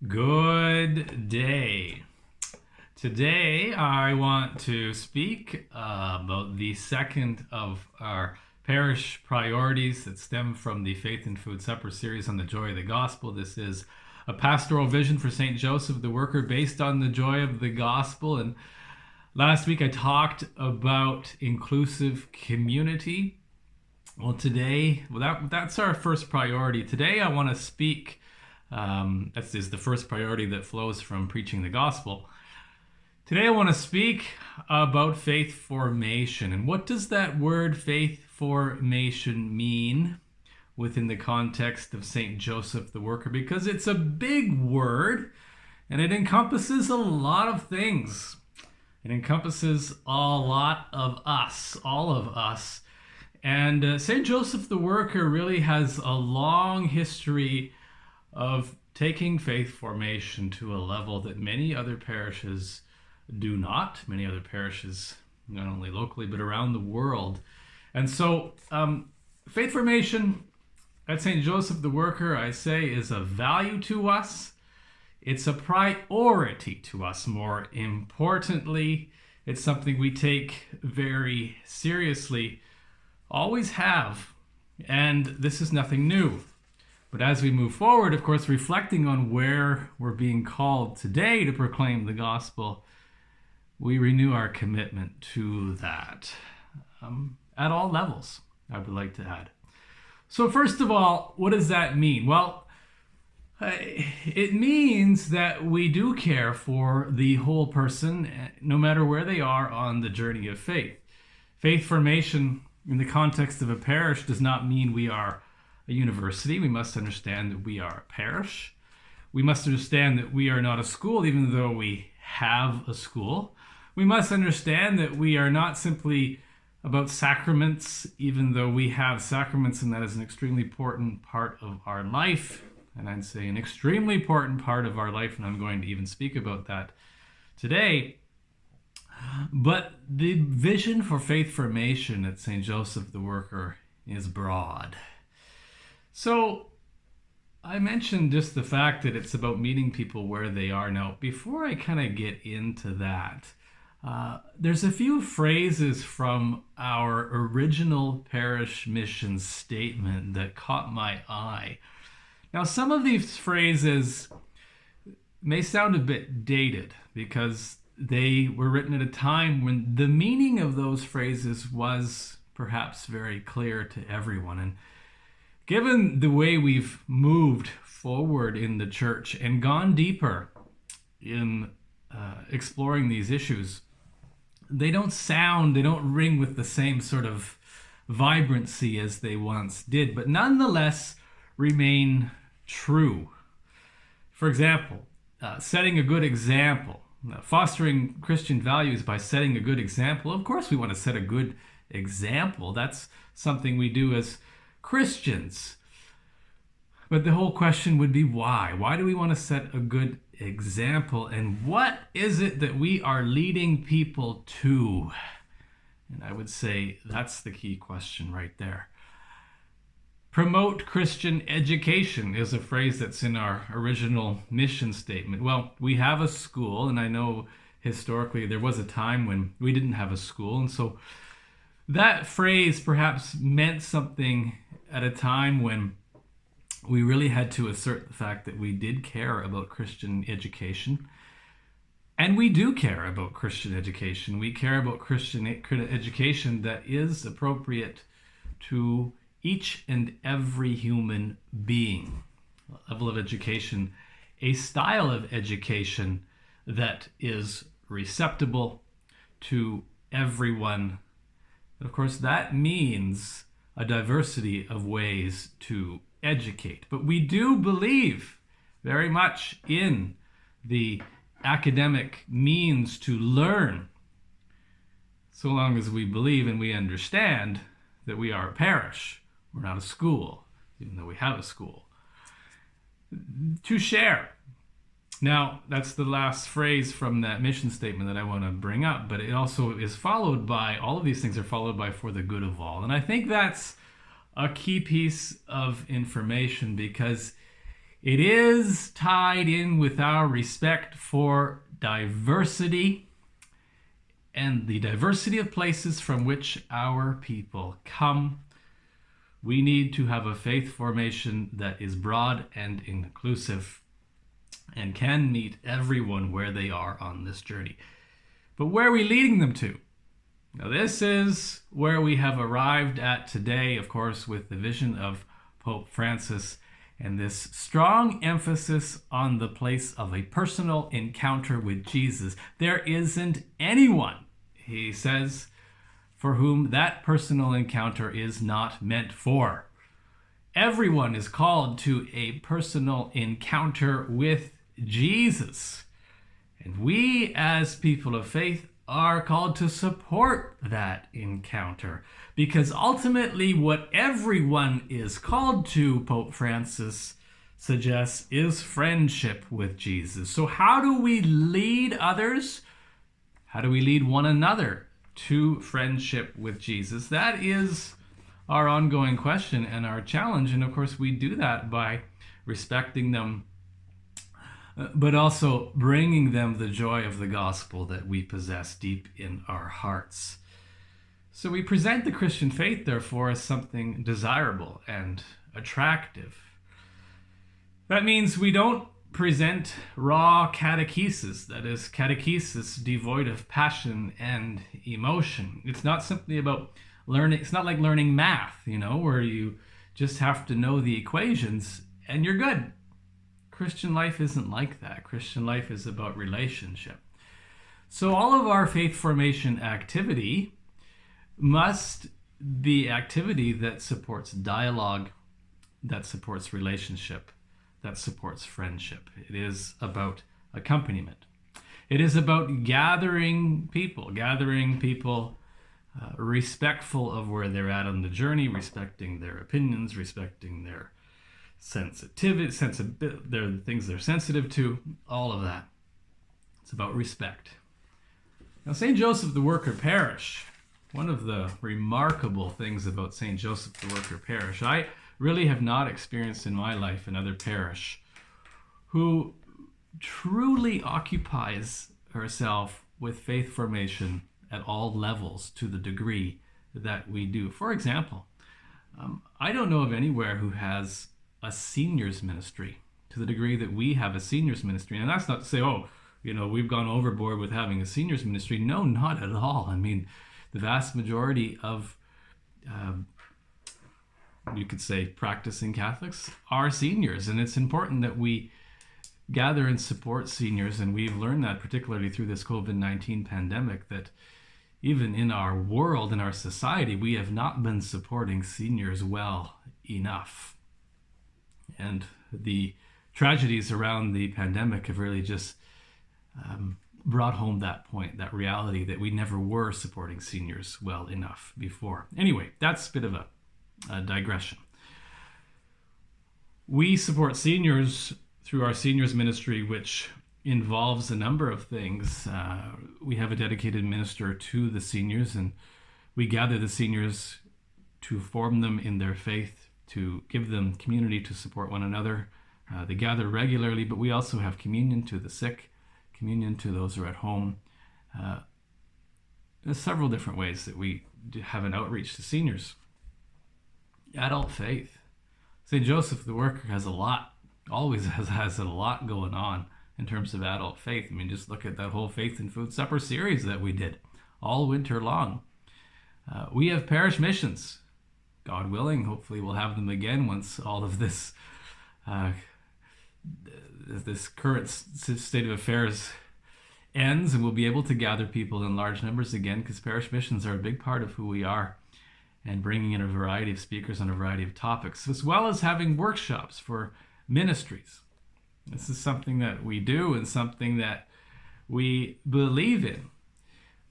Good day. Today I want to speak about the second of our parish priorities that stem from the Faith and Food Supper series on the joy of the gospel. This is a pastoral vision for St. Joseph the Worker based on the joy of the gospel. And last week I talked about inclusive community. Well, today, that's our first priority. Today I want to speak, that is the first priority that flows from preaching the gospel. Today I want to speak about faith formation. And what does that word faith formation mean within the context of St. Joseph the Worker? Because it's a big word and it encompasses a lot of things. It encompasses a lot of us, all of us. And St. Joseph the Worker really has a long history of taking faith formation to a level that many other parishes do not. Many other parishes, not only locally, but around the world. And so faith formation at St. Joseph the Worker, I say, is a value to us. It's a priority to us. More importantly, it's something we take very seriously, always have, and this is nothing new. But as we move forward, of course, reflecting on where we're being called today to proclaim the gospel, we renew our commitment to that at all levels, I would like to add. So first of all, what does that mean? Well, it means that we do care for the whole person, no matter where they are on the journey of faith. Faith formation in the context of a parish does not mean we are a university. We must understand that we are a parish. We must understand that we are not a school, even though we have a school. We must understand that we are not simply about sacraments, even though we have sacraments, and that is an extremely important part of our life. And I'd say an extremely important part of our life, and I'm going to even speak about that today. But the vision for faith formation at St. Joseph the Worker is broad. So I mentioned just the fact that it's about meeting people where they are. Now, before I kind of get into that, there's a few phrases from our original parish mission statement that caught my eye. Now, some of these phrases may sound a bit dated because they were written at a time when the meaning of those phrases was perhaps very clear to everyone. And given the way we've moved forward in the church and gone deeper in exploring these issues, they don't ring with the same sort of vibrancy as they once did, but nonetheless remain true. For example, setting a good example. Fostering Christian values by setting a good example. Of course we want to set a good example. That's something we do as Christians. But the whole question would be why? Why do we want to set a good example? And what is it that we are leading people to? And I would say that's the key question right there. Promote Christian education is a phrase that's in our original mission statement. Well, we have a school, and I know historically there was a time when we didn't have a school, and so that phrase perhaps meant something at a time when we really had to assert the fact that we did care about Christian education. And we do care about Christian education. We care about Christian education that is appropriate to each and every human being. A level of education, a style of education that is receptible to everyone. And of course, that means a diversity of ways to educate. But we do believe very much in the academic means to learn, so long as we believe and we understand that we are a parish. We're not a school, even though we have a school. To share. Now, that's the last phrase from that mission statement that I want to bring up, but it also is followed by, all of these things are followed by for the good of all. And I think that's a key piece of information because It is tied in with our respect for diversity and the diversity of places from which our people come. We need to have a faith formation that is broad and inclusive and can meet everyone where they are on this journey. But where are we leading them to? Now, this is where we have arrived at today, of course, with the vision of Pope Francis and this strong emphasis on the place of a personal encounter with Jesus. There isn't anyone, he says, for whom that personal encounter is not meant for. Everyone is called to a personal encounter with Jesus. And we, as people of faith, are called to support that encounter. Because ultimately, what everyone is called to, Pope Francis suggests, is friendship with Jesus. So how do we lead others? How do we lead one another to friendship with Jesus? That is our ongoing question and our challenge. And of course, we do that by respecting them, but also bringing them the joy of the gospel that we possess deep in our hearts. So we present the Christian faith, therefore, as something desirable and attractive. That means we don't present raw catechesis, that is, catechesis devoid of passion and emotion. It's not simply about learning, it's not like learning math, where you just have to know the equations and you're good. Christian life isn't like that. Christian life is about relationship. So all of our faith formation activity must be activity that supports dialogue, that supports relationship, that supports friendship. It is about accompaniment. It is about gathering people respectful of where they're at on the journey, respecting their opinions, respecting their sensitivity, their things they're sensitive to, all of that. It's about respect. Now, St. Joseph the Worker Parish, one of the remarkable things about St. Joseph the Worker Parish, I really have not experienced in my life another parish who truly occupies herself with faith formation at all levels to the degree that we do. For example, I don't know of anywhere who has a seniors ministry to the degree that we have a seniors ministry. And that's not to say, we've gone overboard with having a seniors ministry. No, not at all. I mean, the vast majority of, you could say, practicing Catholics are seniors. And it's important that we gather and support seniors. And we've learned that particularly through this COVID-19 pandemic, that even in our world, in our society, we have not been supporting seniors well enough. And the tragedies around the pandemic have really just brought home that point, that reality that we never were supporting seniors well enough before. Anyway, that's a bit of a digression. We support seniors through our seniors ministry, which involves a number of things. We have a dedicated minister to the seniors, and we gather the seniors to form them in their faith, to give them community, to support one another. They gather regularly, but we also have communion to the sick, communion to those who are at home. There's several different ways that we have an outreach to seniors. Adult faith. St. Joseph the Worker has always has a lot going on in terms of adult faith. I mean, just look at that whole Faith and Food Supper series that we did all winter long. We have parish missions. God willing, hopefully we'll have them again once all of this current state of affairs ends, and we'll be able to gather people in large numbers again, because parish missions are a big part of who we are, and bringing in a variety of speakers on a variety of topics, as well as having workshops for ministries. This is something that we do and something that we believe in.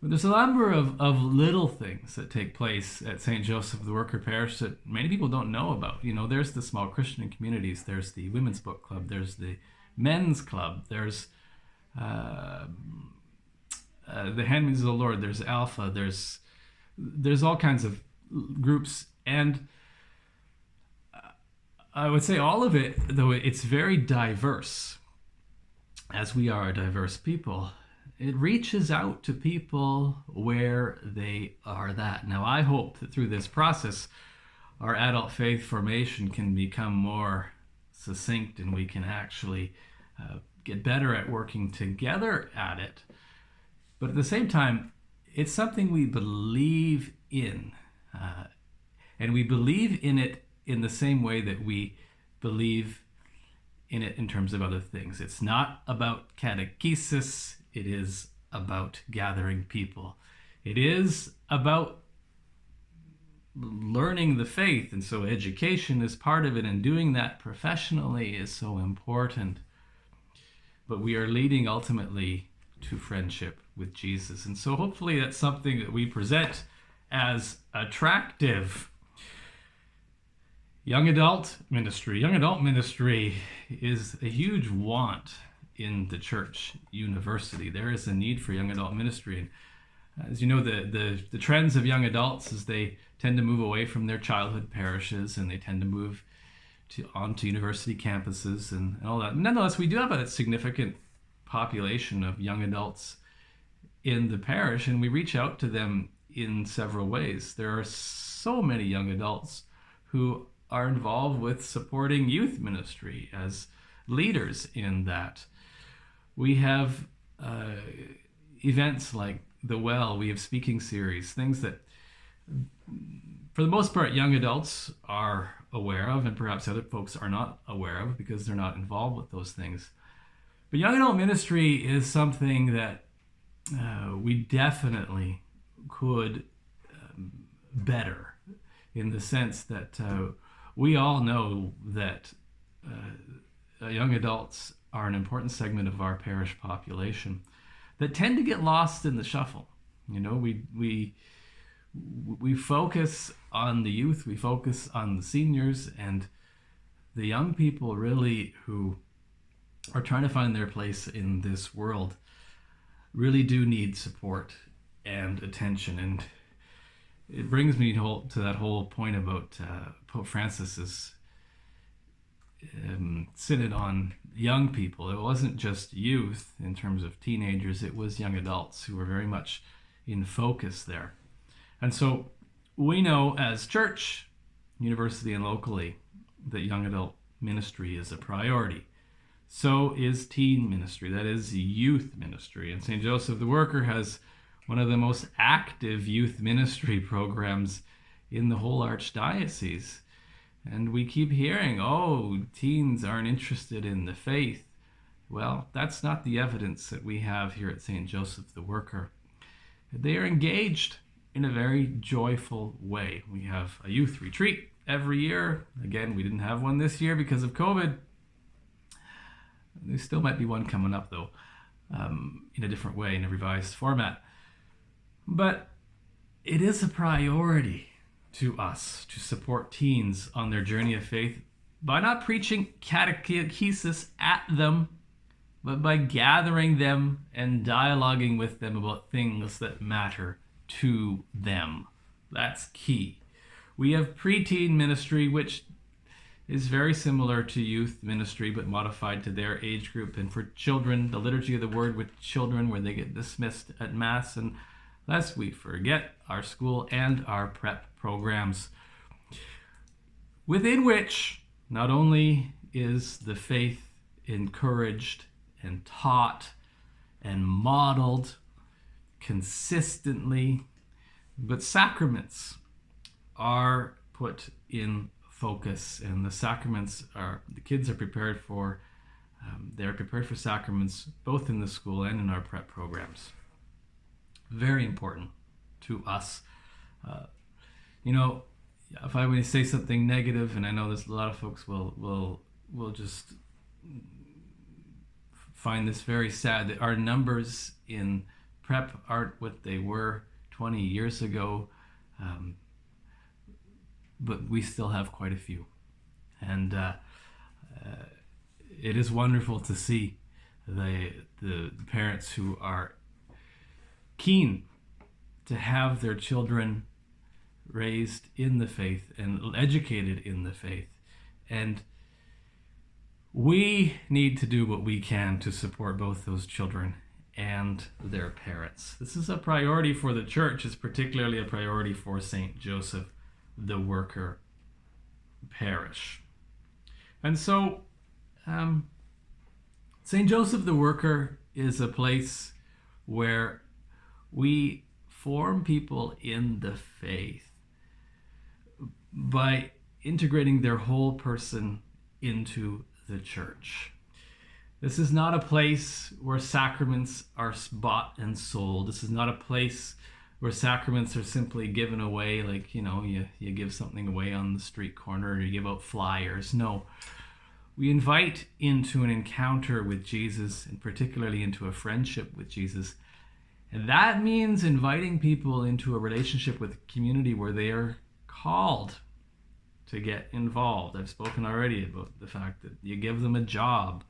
But there's a number of little things that take place at St. Joseph the Worker Parish that many people don't know about. There's the small Christian communities, there's the Women's Book Club, there's the Men's Club, there's the Handmaids of the Lord, there's Alpha, there's all kinds of groups. And I would say all of it, though it's very diverse, as we are a diverse people, it reaches out to people where they are that. Now, I hope that through this process, our adult faith formation can become more succinct and we can actually get better at working together at it. But at the same time, it's something we believe in. And we believe in it in the same way that we believe in it in terms of other things. It's not about catechesis. It is about gathering people. It is about learning the faith. And so education is part of it. And doing that professionally is so important. But we are leading ultimately to friendship with Jesus. And so hopefully that's something that we present as attractive. Young adult ministry. Young adult ministry is a huge want in the church university. There is a need for young adult ministry. And as you know, the trends of young adults is they tend to move away from their childhood parishes and they tend to move onto university campuses and all that. Nonetheless, we do have a significant population of young adults in the parish, and we reach out to them in several ways. There are so many young adults who are involved with supporting youth ministry as leaders in that. We have events like The Well, we have speaking series, things that for the most part young adults are aware of and perhaps other folks are not aware of because they're not involved with those things. But young adult ministry is something that we definitely could better, in the sense that we all know that young adults are an important segment of our parish population that tend to get lost in the shuffle. You know, we focus on the youth, we focus on the seniors, and the young people really who are trying to find their place in this world really do need support and attention. And it brings me to that whole point about Pope Francis's synod on young people. It wasn't just youth in terms of teenagers, it was young adults who were very much in focus there. And so we know as church, university and locally, that young adult ministry is a priority. So is teen ministry, that is youth ministry. And St. Joseph the Worker has one of the most active youth ministry programs in the whole archdiocese. And we keep hearing, oh, teens aren't interested in the faith. Well, that's not the evidence that we have here at St. Joseph the Worker. They are engaged in a very joyful way. We have a youth retreat every year. Again, we didn't have one this year because of COVID. There still might be one coming up, though, in a different way, in a revised format. But it is a priority to us to support teens on their journey of faith by not preaching catechesis at them, but by gathering them and dialoguing with them about things that matter to them. That's key. We have preteen ministry, which is very similar to youth ministry, but modified to their age group. And for children, the liturgy of the word with children, where they get dismissed at Mass. And lest we forget our school and our prep programs, within which not only is the faith encouraged and taught and modeled consistently, but sacraments are put in focus, and the sacraments are, the kids are prepared for, they're prepared for sacraments both in the school and in our prep programs. Very important to us. You know, if I were to say something negative, and I know there's a lot of folks will just find this very sad, that our numbers in prep aren't what they were 20 years ago, but we still have quite a few. And it is wonderful to see the parents who are keen to have their children raised in the faith and educated in the faith, And we need to do what we can to support both those children and their parents. This is a priority for the church. It's particularly a priority for St. Joseph the Worker parish. And so St. Joseph the Worker is a place where we form people in the faith by integrating their whole person into the church. This is not a place where sacraments are bought and sold. This is not a place where sacraments are simply given away, like, you give something away on the street corner or you give out flyers. No, we invite into an encounter with Jesus, and particularly into a friendship with Jesus. And that means inviting people into a relationship with a community where they are called to get involved. I've spoken already about the fact that you give them a job.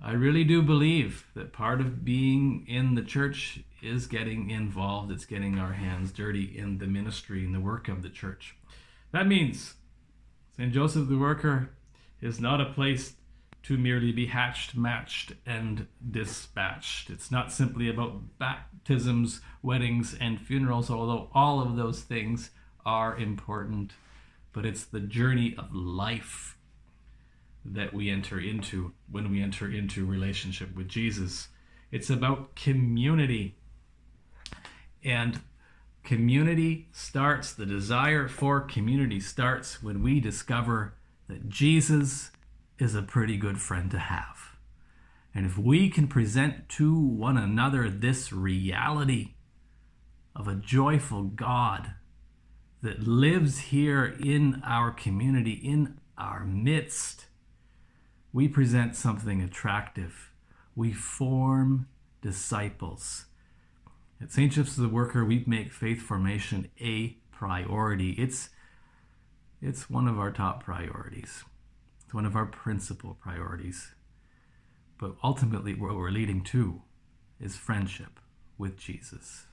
I really do believe that part of being in the church is getting involved. It's getting our hands dirty in the ministry and the work of the church. That means St. Joseph the Worker is not a place to merely be hatched, matched, and dispatched. It's not simply about baptisms, weddings, and funerals, although all of those things are important, but it's the journey of life that we enter into when we enter into relationship with Jesus. It's about community. And community starts, the desire for community starts when we discover that Jesus is a pretty good friend to have. And if we can present to one another this reality of a joyful God that lives here in our community, in our midst, we present something attractive. We form disciples. At St. Joseph the Worker, we make faith formation a priority. It's one of our top priorities. It's one of our principal priorities. But ultimately, what we're leading to is friendship with Jesus.